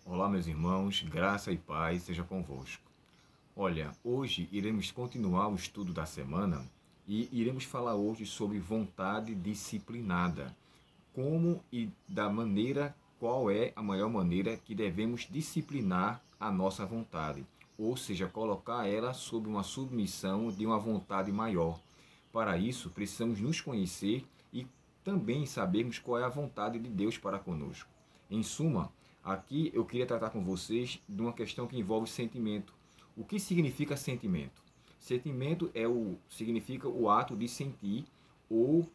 Olá, meus irmãos, graça e paz seja convosco. Olha, hoje iremos continuar o estudo da semana e iremos falar hoje sobre vontade disciplinada. Como e da maneira, qual é a maior maneira que devemos disciplinar a nossa vontade, ou seja, colocar ela sob uma submissão de uma vontade maior. Para isso, precisamos nos conhecer e também sabermos qual é a vontade de Deus para conosco. Em suma, aqui eu queria tratar com vocês de uma questão que envolve sentimento. O que significa sentimento? Sentimento significa o ato de sentir ou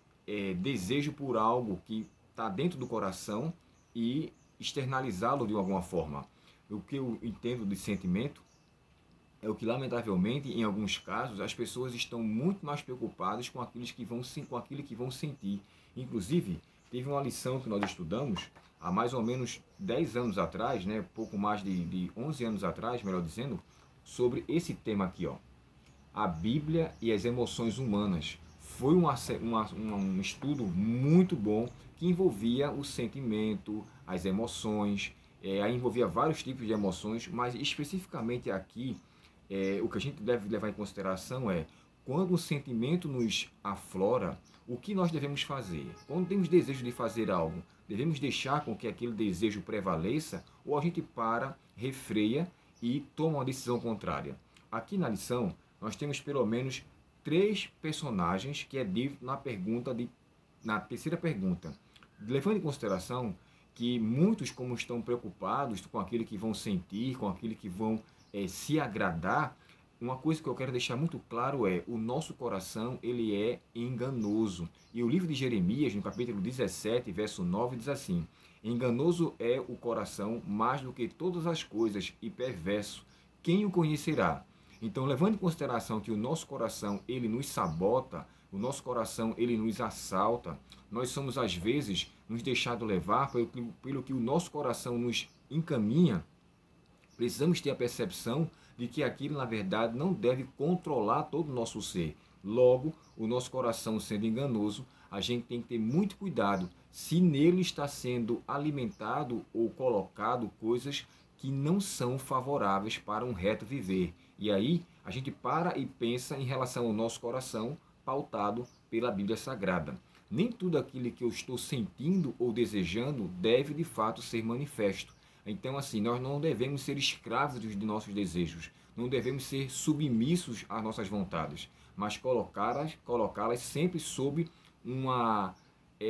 desejo por algo que está dentro do coração e externalizá-lo de alguma forma. O que eu entendo de sentimento é o que, lamentavelmente, em alguns casos, as pessoas estão muito mais preocupadas com aquilo que vão sentir. Inclusive, teve uma lição que nós estudamos há mais ou menos 10 anos atrás, né, pouco mais de 11 anos atrás, melhor dizendo, sobre esse tema aqui, ó, a Bíblia e as emoções humanas. Foi um estudo muito bom que envolvia o sentimento, as emoções, envolvia vários tipos de emoções, mas especificamente aqui, o que a gente deve levar em consideração é quando o sentimento nos aflora, o que nós devemos fazer? Quando temos desejo de fazer algo, devemos deixar com que aquele desejo prevaleça ou a gente para, refreia e toma uma decisão contrária? Aqui na lição, nós temos pelo menos três personagens que é dito na terceira pergunta. Levando em consideração que muitos, como estão preocupados com aquilo que vão sentir, com aquilo que vão se agradar, uma coisa que eu quero deixar muito claro é o nosso coração ele é enganoso. E o livro de Jeremias, no capítulo 17, verso 9, diz assim: enganoso é o coração mais do que todas as coisas e perverso. Quem o conhecerá? Então, levando em consideração que o nosso coração ele nos sabota, o nosso coração ele nos assalta, nós somos às vezes nos deixados levar pelo que o nosso coração nos encaminha. Precisamos ter a percepção de que aquilo, na verdade, não deve controlar todo o nosso ser. Logo, o nosso coração sendo enganoso, a gente tem que ter muito cuidado se nele está sendo alimentado ou colocado coisas que não são favoráveis para um reto viver. E aí, a gente para e pensa em relação ao nosso coração, pautado pela Bíblia Sagrada. Nem tudo aquilo que eu estou sentindo ou desejando deve de fato ser manifesto. Então, assim, nós não devemos ser escravos de nossos desejos, não devemos ser submissos às nossas vontades, mas colocá-las sempre sob uma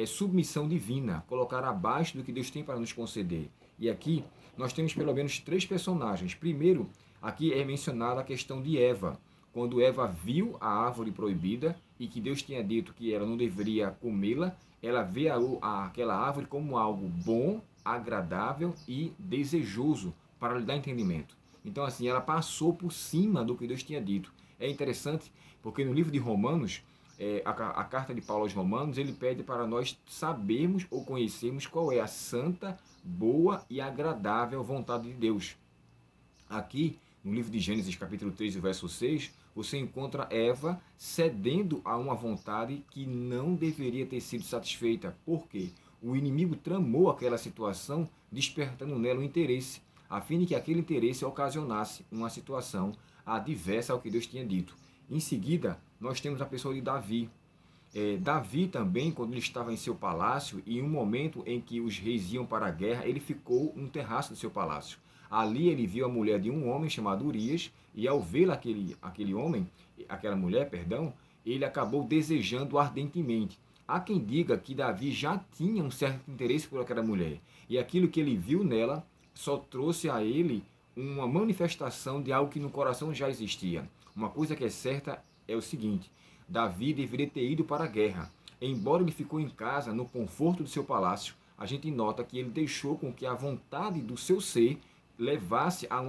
submissão divina, colocar abaixo do que Deus tem para nos conceder. E aqui nós temos pelo menos três personagens. Primeiro, aqui é mencionada a questão de Eva. Quando Eva viu a árvore proibida e que Deus tinha dito que ela não deveria comê-la, ela vê aquela árvore como algo bom, agradável e desejoso para lhe dar entendimento. Então, assim, ela passou por cima do que Deus tinha dito. É interessante porque no livro de Romanos, a carta de Paulo aos Romanos, ele pede para nós sabermos ou conhecermos qual é a santa, boa e agradável vontade de Deus. Aqui, no livro de Gênesis, capítulo 3, verso 6, você encontra Eva cedendo a uma vontade que não deveria ter sido satisfeita. Por quê? O inimigo tramou aquela situação, despertando nela um interesse, a fim de que aquele interesse ocasionasse uma situação adversa ao que Deus tinha dito. Em seguida, nós temos a pessoa de Davi. Davi também, quando ele estava em seu palácio, e em um momento em que os reis iam para a guerra, ele ficou no terraço do seu palácio. Ali ele viu a mulher de um homem chamado Urias, e ao ver aquela mulher, perdão, ele acabou desejando ardentemente. Há quem diga que Davi já tinha um certo interesse por aquela mulher, e aquilo que ele viu nela só trouxe a ele uma manifestação de algo que no coração já existia. Uma coisa que é certa é o seguinte: Davi deveria ter ido para a guerra. Embora ele ficou em casa, no conforto do seu palácio, a gente nota que ele deixou com que a vontade do seu ser levasse a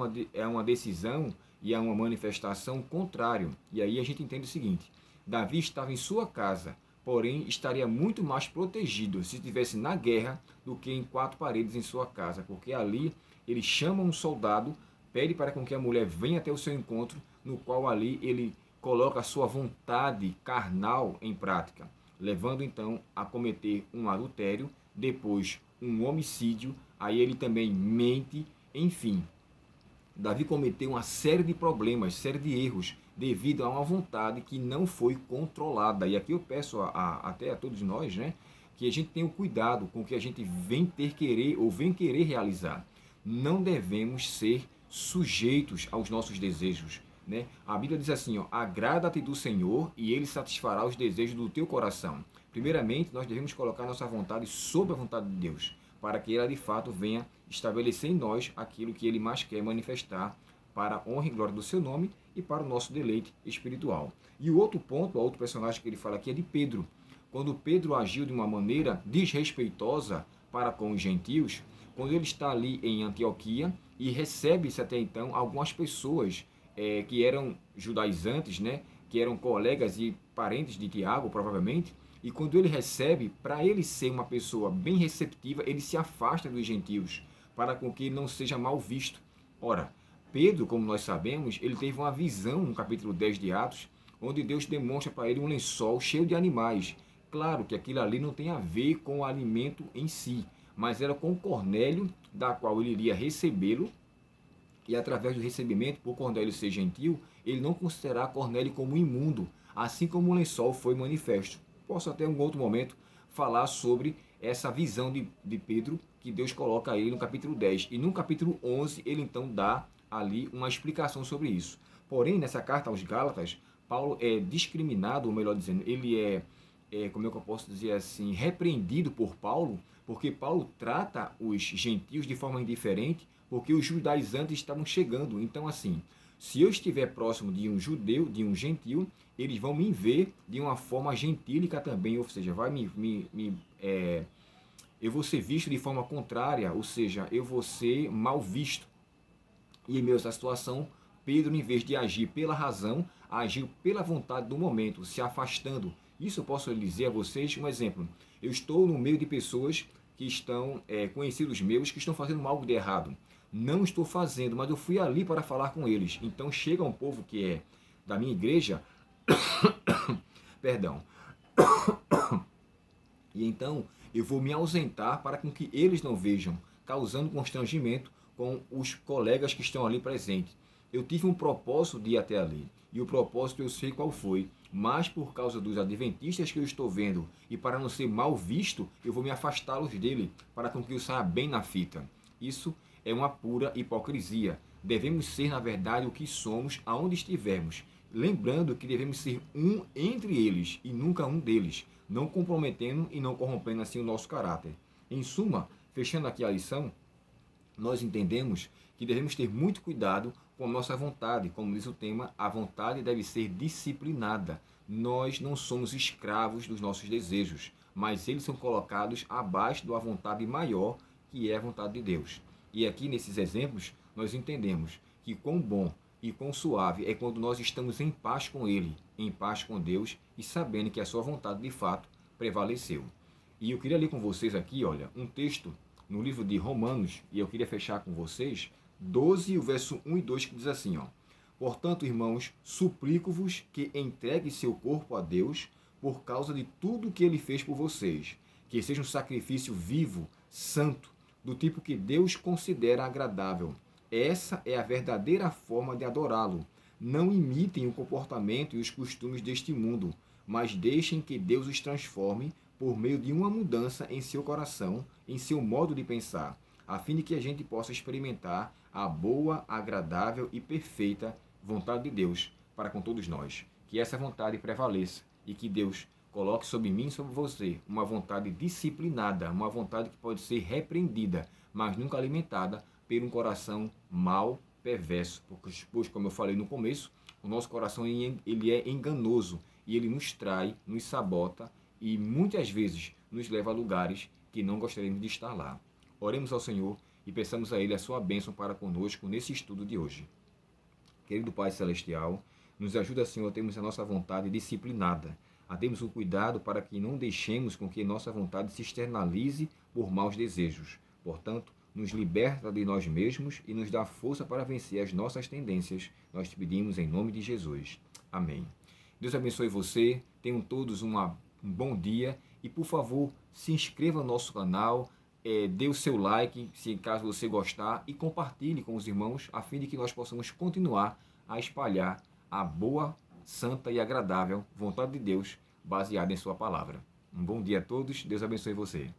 uma decisão e a uma manifestação contrária. E aí a gente entende o seguinte: Davi estava em sua casa, porém estaria muito mais protegido se estivesse na guerra do que em quatro paredes em sua casa, porque ali ele chama um soldado, pede para com que a mulher venha até o seu encontro, no qual ali ele coloca a sua vontade carnal em prática, levando então a cometer um adultério, depois um homicídio, aí ele também mente, Enfim, Davi cometeu uma série de problemas, série de erros, devido a uma vontade que não foi controlada. E aqui eu peço até a todos nós, né, que a gente tenha o cuidado com o que a gente vem ter querer ou vem querer realizar. Não devemos ser sujeitos aos nossos desejos. Né? A Bíblia diz assim, ó, agrada-te do Senhor e Ele satisfará os desejos do teu coração. Primeiramente, nós devemos colocar nossa vontade sob a vontade de Deus, para que ela de fato venha estabelecer em nós aquilo que Ele mais quer manifestar para a honra e glória do seu nome e para o nosso deleite espiritual. E o outro ponto, o outro personagem que ele fala aqui é de Pedro. Quando Pedro agiu de uma maneira desrespeitosa para com os gentios, quando ele está ali em Antioquia e recebe-se até então algumas pessoas que eram judaizantes, né, que eram colegas e parentes de Tiago, provavelmente, e quando ele recebe, para ele ser uma pessoa bem receptiva, ele se afasta dos gentios, para com que ele não seja mal visto. Ora, Pedro, como nós sabemos, ele teve uma visão no capítulo 10 de Atos, onde Deus demonstra para ele um lençol cheio de animais. Claro que aquilo ali não tem a ver com o alimento em si, mas era com Cornélio, da qual ele iria recebê-lo, e através do recebimento, por Cornélio ser gentil, ele não considerar Cornélio como imundo, assim como o lençol foi manifesto. Posso até em um outro momento falar sobre essa visão de Pedro que Deus coloca a ele no capítulo 10. E no capítulo 11 ele então dá ali uma explicação sobre isso. Porém, nessa carta aos Gálatas, Paulo é discriminado, ou melhor dizendo, ele como é que eu posso dizer assim, repreendido por Paulo, porque Paulo trata os gentios de forma indiferente, porque os judaizantes estavam chegando. Então, assim, se eu estiver próximo de um judeu, de um gentil, eles vão me ver de uma forma gentílica também, ou seja, eu vou ser visto de forma contrária, ou seja, eu vou ser mal visto. E em meio a essa situação, Pedro, em vez de agir pela razão, agiu pela vontade do momento, se afastando. Isso eu posso dizer a vocês um exemplo. Eu estou no meio de pessoas que estão, conhecidos meus, que estão fazendo algo de errado. Não estou fazendo, mas eu fui ali para falar com eles. Então chega um povo que é da minha igreja, perdão, e então eu vou me ausentar para com que eles não vejam, causando constrangimento com os colegas que estão ali presentes. Eu tive um propósito de ir até ali, e o propósito eu sei qual foi, mas por causa dos adventistas que eu estou vendo, e para não ser mal visto, eu vou me afastá-los dele, para com que eu saia bem na fita. Isso é uma pura hipocrisia. Devemos ser, na verdade, o que somos aonde estivermos, lembrando que devemos ser um entre eles e nunca um deles, não comprometendo e não corrompendo assim o nosso caráter. Em suma, fechando aqui a lição, nós entendemos que devemos ter muito cuidado com a nossa vontade. Como diz o tema, a vontade deve ser disciplinada. Nós não somos escravos dos nossos desejos, mas eles são colocados abaixo da vontade maior, que é a vontade de Deus. E aqui nesses exemplos, nós entendemos que quão bom e quão suave é quando nós estamos em paz com Ele, em paz com Deus e sabendo que a sua vontade de fato prevaleceu. E eu queria ler com vocês aqui, olha, um texto no livro de Romanos, e eu queria fechar com vocês, 12, o verso 1 e 2, que diz assim, ó: Portanto, irmãos, suplico-vos que entreguem seu corpo a Deus por causa de tudo que ele fez por vocês, que seja um sacrifício vivo, santo, do tipo que Deus considera agradável. Essa é a verdadeira forma de adorá-lo. Não imitem o comportamento e os costumes deste mundo, mas deixem que Deus os transforme por meio de uma mudança em seu coração, em seu modo de pensar, a fim de que a gente possa experimentar a boa, agradável e perfeita vontade de Deus para com todos nós. Que essa vontade prevaleça e que Deus coloque sobre mim e sobre você uma vontade disciplinada, uma vontade que pode ser repreendida, mas nunca alimentada por um coração mau, perverso. Pois, como eu falei no começo, o nosso coração ele é enganoso e ele nos trai, nos sabota e muitas vezes nos leva a lugares que não gostaríamos de estar lá. Oremos ao Senhor e peçamos a Ele a sua bênção para conosco nesse estudo de hoje. Querido Pai Celestial, nos ajuda, Senhor, a termos a nossa vontade disciplinada, a termos o cuidado para que não deixemos com que nossa vontade se externalize por maus desejos. Portanto, nos liberta de nós mesmos e nos dá força para vencer as nossas tendências. Nós te pedimos em nome de Jesus. Amém. Deus abençoe você, tenham todos um bom dia e, por favor, se inscreva no nosso canal, dê o seu like, se caso você gostar, e compartilhe com os irmãos, a fim de que nós possamos continuar a espalhar a boa, santa e agradável vontade de Deus, baseada em sua palavra. Um bom dia a todos, Deus abençoe você.